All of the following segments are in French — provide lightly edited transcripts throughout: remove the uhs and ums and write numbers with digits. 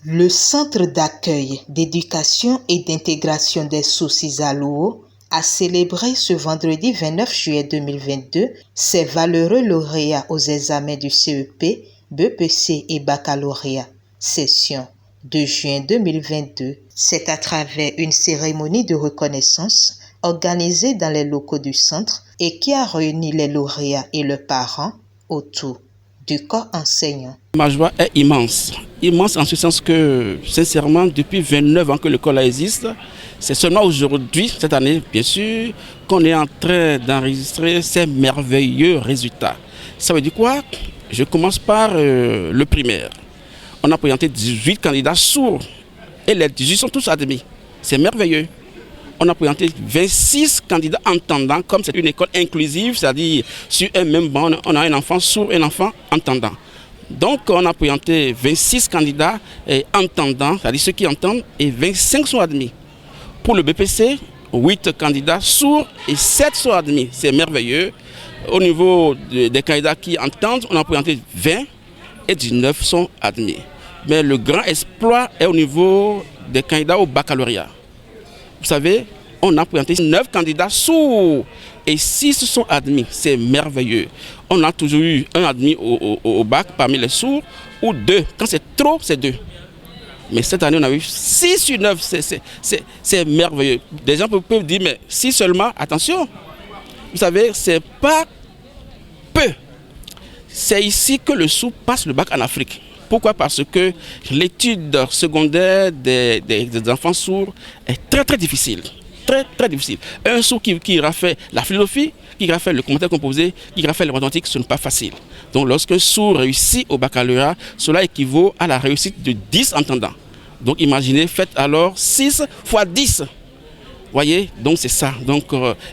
Le Centre d'accueil, d'éducation et d'intégration des Sources à Louo a célébré ce vendredi 29 juillet 2022 ses valeureux lauréats aux examens du CEP, BEPC et baccalauréat, session 2 juin 2022. C'est à travers une cérémonie de reconnaissance organisée dans les locaux du centre et qui a réuni les lauréats et leurs parents autour du corps enseignant. Ma joie est immense. Immense en ce sens que, sincèrement, depuis 29 ans que l'école existe, c'est seulement aujourd'hui, cette année, bien sûr, qu'on est en train d'enregistrer ces merveilleux résultats. Ça veut dire quoi? Je commence par le primaire. On a présenté 18 candidats sourds et les 18 sont tous admis. C'est merveilleux. On a présenté 26 candidats entendants, comme c'est une école inclusive, c'est-à-dire sur un même banc, on a un enfant sourd et un enfant entendant. Donc on a présenté 26 candidats entendants, c'est-à-dire ceux qui entendent, et 25 sont admis. Pour le BPC, 8 candidats sourds et 7 sont admis. C'est merveilleux. Au niveau des candidats qui entendent, on a présenté 20 et 19 sont admis. Mais le grand exploit est au niveau des candidats au baccalauréat. Vous savez, on a présenté 9 candidats sourds et 6 sont admis. C'est merveilleux. On a toujours eu un admis au bac parmi les sourds ou 2. Quand c'est trop, c'est 2. Mais cette année, on a eu 6 sur 9. C'est merveilleux. Des gens peuvent dire, mais si seulement, attention, vous savez, c'est pas peu. C'est ici que le sourd passe le bac en Afrique. Pourquoi? Parce que l'étude secondaire des enfants sourds est très très difficile. Très difficile. Un sourd qui aura fait la philosophie, qui aura fait le commentaire composé, qui aura fait les mathématiques, ce n'est pas facile. Donc lorsqu'un sourd réussit au baccalauréat, cela équivaut à la réussite de 10 entendants. Donc imaginez, faites alors 6 fois 10. Voyez, donc c'est ça. Donc,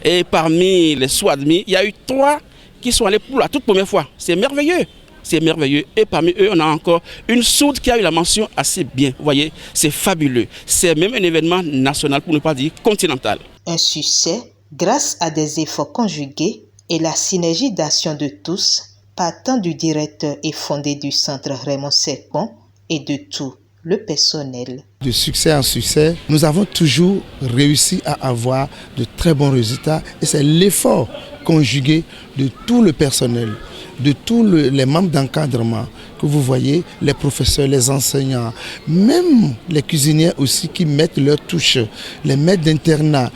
et parmi les sourds admis, il y a eu 3 qui sont allés pour la toute première fois. C'est merveilleux. C'est merveilleux. Et parmi eux, on a encore une sourde qui a eu la mention assez bien. Vous voyez, c'est fabuleux. C'est même un événement national, pour ne pas dire continental. Un succès grâce à des efforts conjugués et la synergie d'action de tous, partant du directeur et fondé du centre Raymond Serpon et de tout le personnel. De succès en succès, nous avons toujours réussi à avoir de très bons résultats et c'est l'effort conjugué de tout le personnel, de tous les membres d'encadrement que vous voyez, les professeurs, les enseignants, même les cuisiniers aussi qui mettent leur touche, les maîtres d'internat,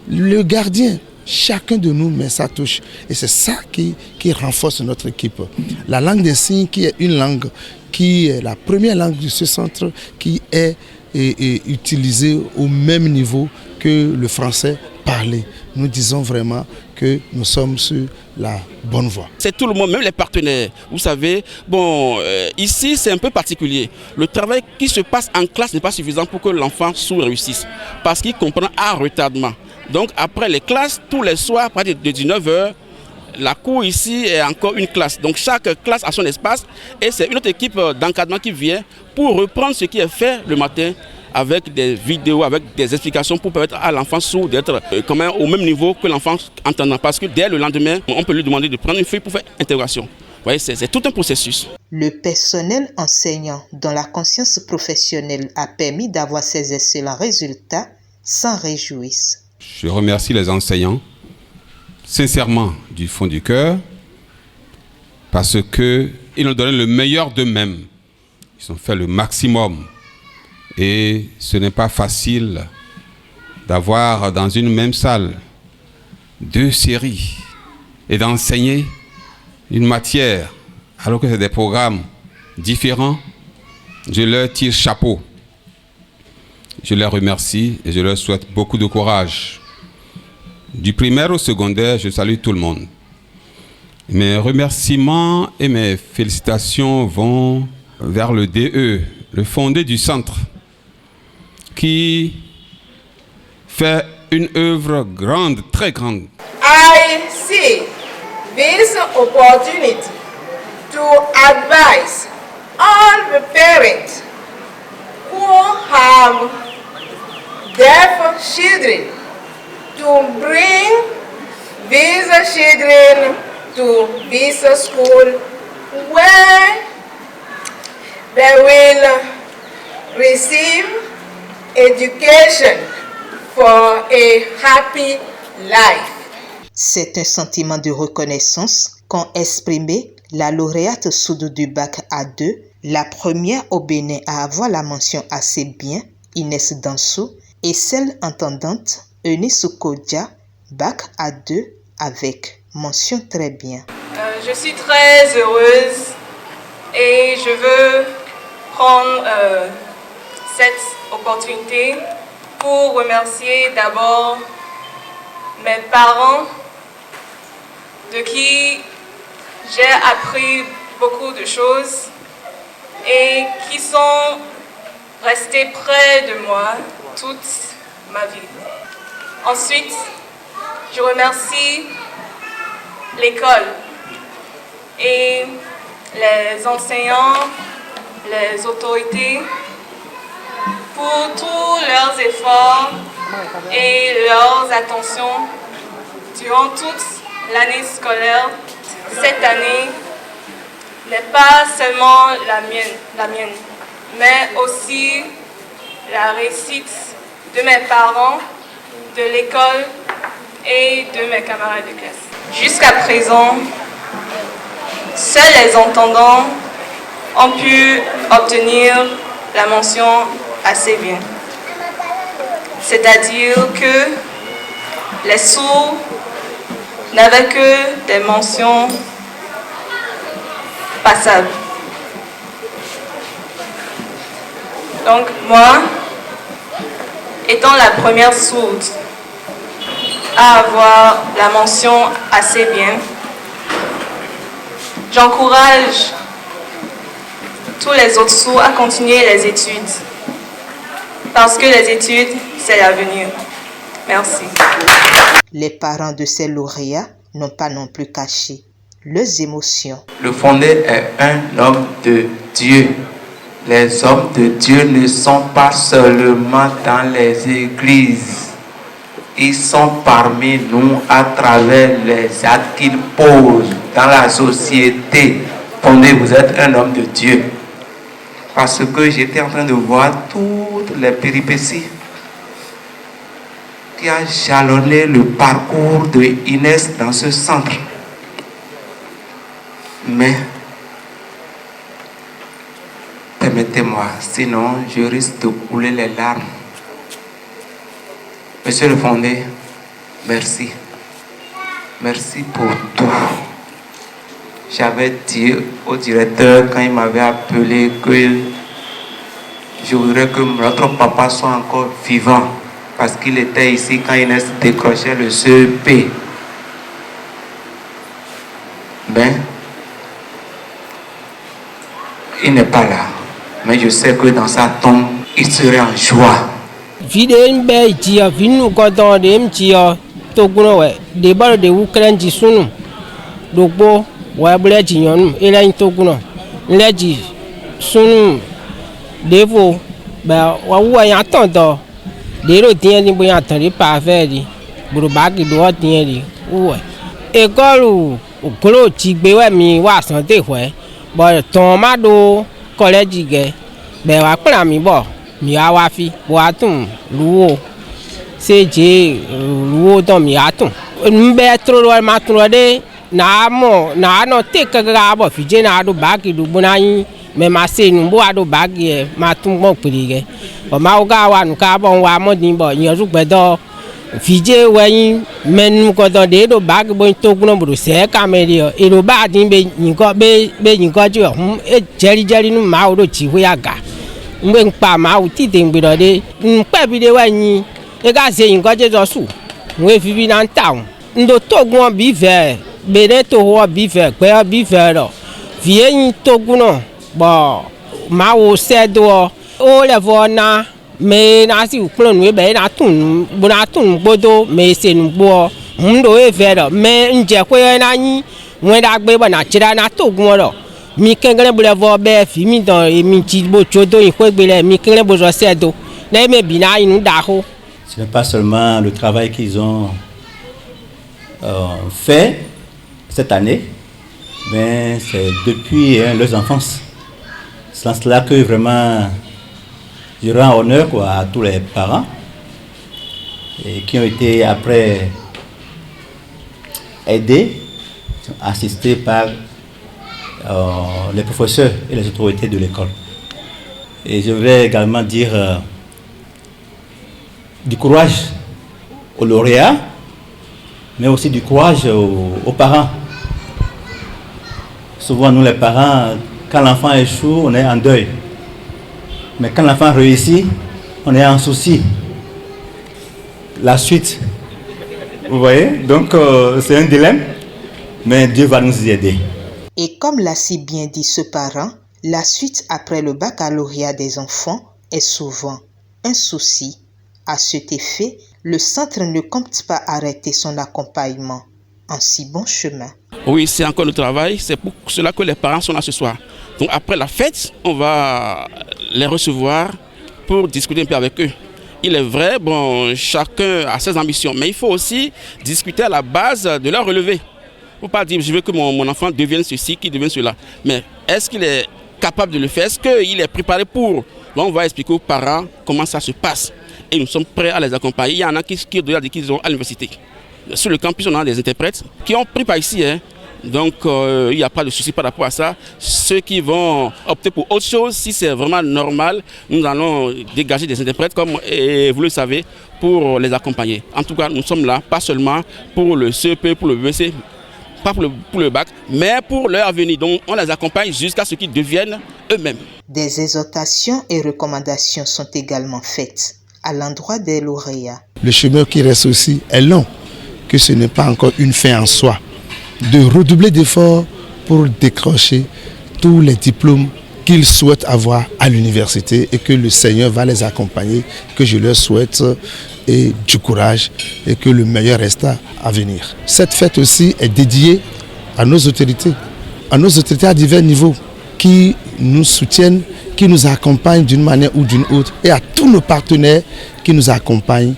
le gardien. Chacun de nous met sa touche et c'est ça qui renforce notre équipe. La langue des signes qui est une langue qui est la première langue de ce centre qui est utilisée au même niveau que le français parlé. Nous disons vraiment que nous sommes sur la bonne voie. C'est tout le monde, même les partenaires. Vous savez, bon, ici c'est un peu particulier. Le travail qui se passe en classe n'est pas suffisant pour que l'enfant sourd réussisse parce qu'il comprend à retardement. Donc après les classes, tous les soirs, à partir de 19h, la cour ici est encore une classe. Donc chaque classe a son espace et c'est une autre équipe d'encadrement qui vient pour reprendre ce qui est fait le matin avec des vidéos, avec des explications pour permettre à l'enfant sourd d'être quand même au même niveau que l'enfant entendant. Parce que dès le lendemain, on peut lui demander de prendre une feuille pour faire intégration. Vous voyez, c'est tout un processus. Le personnel enseignant dont la conscience professionnelle a permis d'avoir ces excellents résultats s'en réjouissent. Je remercie les enseignants, sincèrement, du fond du cœur, parce qu'ils nous donnaient le meilleur d'eux-mêmes. Ils ont fait le maximum. Et ce n'est pas facile d'avoir dans une même salle 2 séries et d'enseigner une matière alors que c'est des programmes différents. Je leur tire chapeau. Je les remercie et je leur souhaite beaucoup de courage. Du primaire au secondaire, je salue tout le monde. Mes remerciements et mes félicitations vont vers le DE, le fondé du centre, qui fait une œuvre grande, très grande. I see this opportunity to advise all the parents who have deaf children to bring these children to this school where they will receive education for a happy life. C'est un sentiment de reconnaissance qu'ont exprimé la lauréate Soudou du bac A2, la première au Bénin à avoir la mention assez bien, Inès Dansou, et celle entendante, Eunice Kodja, bac A2 avec mention très bien. Je suis très heureuse et je veux prendre cette opportunité pour remercier d'abord mes parents de qui j'ai appris beaucoup de choses et qui sont restés près de moi toute ma vie. Ensuite, je remercie l'école et les enseignants, les autorités pour tous leurs efforts et leurs attentions durant toute l'année scolaire. Cette année n'est pas seulement la mienne, mais aussi la réussite de mes parents, de l'école et de mes camarades de classe. Jusqu'à présent, seuls les entendants ont pu obtenir la mention assez bien. C'est-à-dire que les sourds n'avaient que des mentions passables. Donc moi, étant la première sourde à avoir la mention assez bien, j'encourage tous les autres sourds à continuer les études. Parce que les études, c'est l'avenir. Merci. Les parents de ces lauréats n'ont pas non plus caché leurs émotions. Le fondé est un homme de Dieu. Les hommes de Dieu ne sont pas seulement dans les églises. Ils sont parmi nous à travers les actes qu'ils posent dans la société. Fondé, vous êtes un homme de Dieu. Parce que j'étais en train de voir toutes les péripéties qui a jalonné le parcours de Inès dans ce centre. Mais, permettez-moi, sinon je risque de couler les larmes. Monsieur le fondé, merci. Merci pour tout. J'avais dit au directeur quand il m'avait appelé que je voudrais que notre papa soit encore vivant parce qu'il était ici quand Inès décrochait le CEP. Mais il n'est pas là. Mais je sais que dans sa tombe, il serait en joie. Wa bule jinyonu ela ntoguna leji sunu devo ba wa wa ya tondo dero tien ni boya tari pa fe ri buru ba ki do tien ri uwe e golu okolo ti gbe we mi wa san te hwe bo ton ma do college ge be wa pla mi bo mi a wa fi bo atun luwo seje luwo don mi atun nbe tro ma tro de na no te kaga bo fije na do bagi du bunai me ma se nu bo ado bagi e ma tun mo perige o ma ga wa nu ka bo wa mo din bo yan ru gbedo fije weyin menu ko do de do bagi bo to gun bo se ka me ri e ro ba din be yin ko ju e jeri nu ma o do ti we aga nbe npa ma o ti de ngbe do de npe bi de weyin e ga se yin ko je so su we fi bi na nta ndo to gun bi ve bere to ho bife pe bife ro vie to guno bo ma wo se do o le vo na me na si klon we be na tun bo na tun gbodo me se nu gbo ndo e fe ro me nje ko na yin won da gbe bo na chira na to gun ro mi kengere bo le vo be fi mi don emi ti bo chodo yin ko gbe le mi kengere bo so se do na me bi na yin da ho. Ce n'est pas seulement le travail qu'ils ont fait cette année, mais c'est depuis leur enfance. C'est en cela que vraiment Je rends honneur à tous les parents et qui ont été après aidés, assistés par les professeurs et les autorités de l'école. Et je voudrais également dire du courage aux lauréats, mais aussi du courage aux parents. Souvent, nous les parents, quand l'enfant échoue, on est en deuil. Mais quand l'enfant réussit, on est en souci. La suite, vous voyez, donc c'est un dilemme, mais Dieu va nous y aider. Et comme l'a si bien dit ce parent, la suite après le baccalauréat des enfants est souvent un souci. À cet effet, le centre ne compte pas arrêter son accompagnement en si bon chemin. Oui, c'est encore le travail, c'est pour cela que les parents sont là ce soir. Donc après la fête, on va les recevoir pour discuter un peu avec eux. Il est vrai, bon, chacun a ses ambitions, mais il faut aussi discuter à la base de leur relevé. Il ne faut pas dire je veux que mon enfant devienne ceci, qu'il devienne cela. Mais est-ce qu'il est capable de le faire? Est-ce qu'il est préparé pour? Bon, on va expliquer aux parents comment ça se passe. Et nous sommes prêts à les accompagner. Il y en a qui sont à l'université. Sur le campus, on a des interprètes qui ont pris par ici. Donc, il n'y a pas de souci par rapport à ça. Ceux qui vont opter pour autre chose, si c'est vraiment normal, nous allons dégager des interprètes, comme et vous le savez, pour les accompagner. En tout cas, nous sommes là, pas seulement pour le CEP, pour le BC, pas pour le bac, mais pour leur avenir. Donc, on les accompagne jusqu'à ce qu'ils deviennent eux-mêmes. Des exhortations et recommandations sont également faites à l'endroit des lauréats. Le chemin qui reste aussi est long, que ce n'est pas encore une fin en soi. De redoubler d'efforts pour décrocher tous les diplômes qu'ils souhaitent avoir à l'université et que le Seigneur va les accompagner, que je leur souhaite et du courage et que le meilleur reste à venir. Cette fête aussi est dédiée à nos autorités à divers niveaux qui nous soutiennent, qui nous accompagnent d'une manière ou d'une autre et à tous nos partenaires qui nous accompagnent.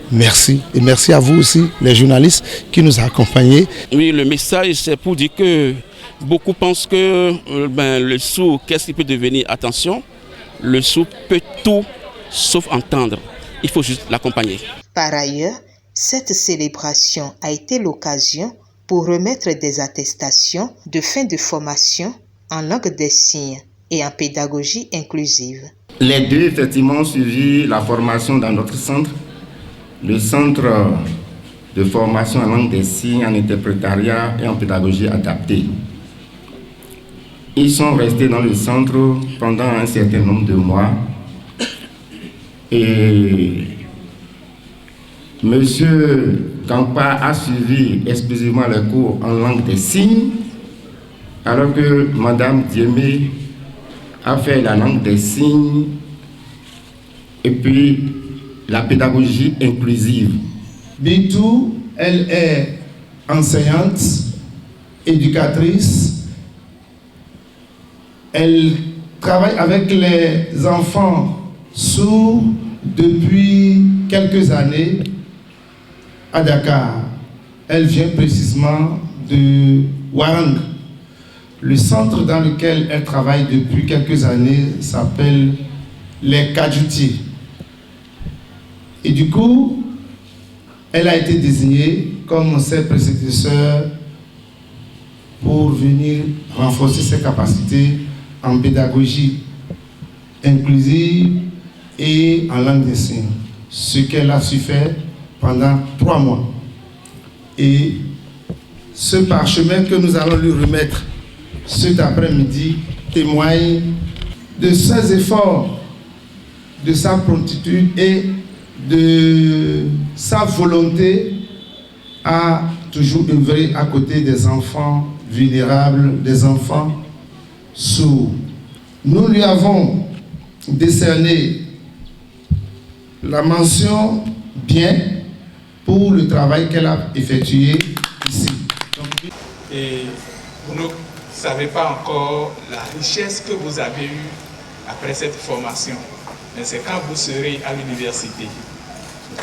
Merci. Et merci à vous aussi, les journalistes qui nous accompagnent. Oui, le message, c'est pour dire que beaucoup pensent que le sourd, qu'est-ce qu'il peut devenir? Attention, le sourd peut tout sauf entendre. Il faut juste l'accompagner. Par ailleurs, cette célébration a été l'occasion pour remettre des attestations de fin de formation en langue des signes et en pédagogie inclusive. Les deux, effectivement, ont suivi la formation dans notre centre. Le centre de formation en langue des signes, en interprétariat et en pédagogie adaptée. Ils sont restés dans le centre pendant un certain nombre de mois. Et Monsieur Kampa a suivi exclusivement les cours en langue des signes, alors que Madame Diémé a fait la langue des signes et puis la pédagogie inclusive. Bintou, elle est enseignante, éducatrice. Elle travaille avec les enfants sourds depuis quelques années à Dakar. Elle vient précisément de Warang. Le centre dans lequel elle travaille depuis quelques années s'appelle les Kadjoutiers. Et du coup, elle a été désignée comme ses prédécesseurs pour venir renforcer ses capacités en pédagogie inclusive et en langue des signes. Ce qu'elle a su faire pendant 3 mois. Et ce parchemin que nous allons lui remettre cet après-midi témoigne de ses efforts, de sa promptitude et de sa volonté à toujours œuvrer à côté des enfants vulnérables, des enfants sourds. Nous lui avons décerné la mention bien pour le travail qu'elle a effectué ici. Et vous ne savez pas encore la richesse que vous avez eue après cette formation. Mais c'est quand vous serez à l'université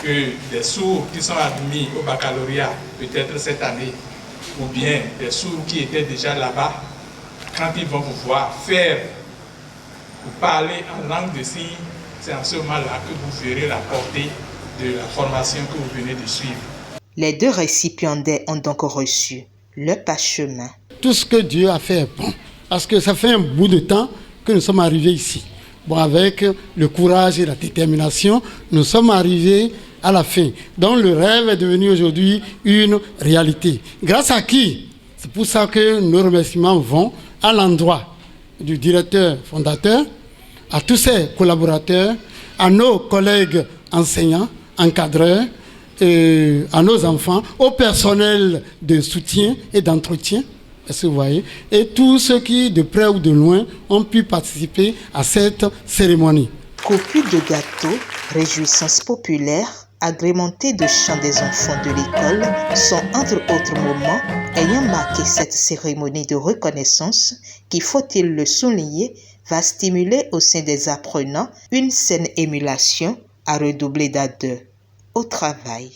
que des sourds qui sont admis au baccalauréat, peut-être cette année, ou bien des sourds qui étaient déjà là-bas, quand ils vont vous voir faire ou parler en langue de signes, c'est en ce moment-là que vous verrez la portée de la formation que vous venez de suivre. Les 2 récipiendaires ont donc reçu le parchemin. Tout ce que Dieu a fait est bon, parce que ça fait un bout de temps que nous sommes arrivés ici. Bon, avec le courage et la détermination, nous sommes arrivés à la fin. Donc le rêve est devenu aujourd'hui une réalité. Grâce à qui? C'est pour ça que nos remerciements vont à l'endroit du directeur fondateur, à tous ses collaborateurs, à nos collègues enseignants, encadreurs, à nos enfants, au personnel de soutien et d'entretien, est-ce que vous voyez, et tous ceux qui, de près ou de loin, ont pu participer à cette cérémonie. Copies de gâteaux, réjouissances populaires, agrémentées de chants des enfants de l'école sont entre autres moments ayant marqué cette cérémonie de reconnaissance qui, faut-il le souligner, va stimuler au sein des apprenants une saine émulation à redoubler d'ardeur au travail.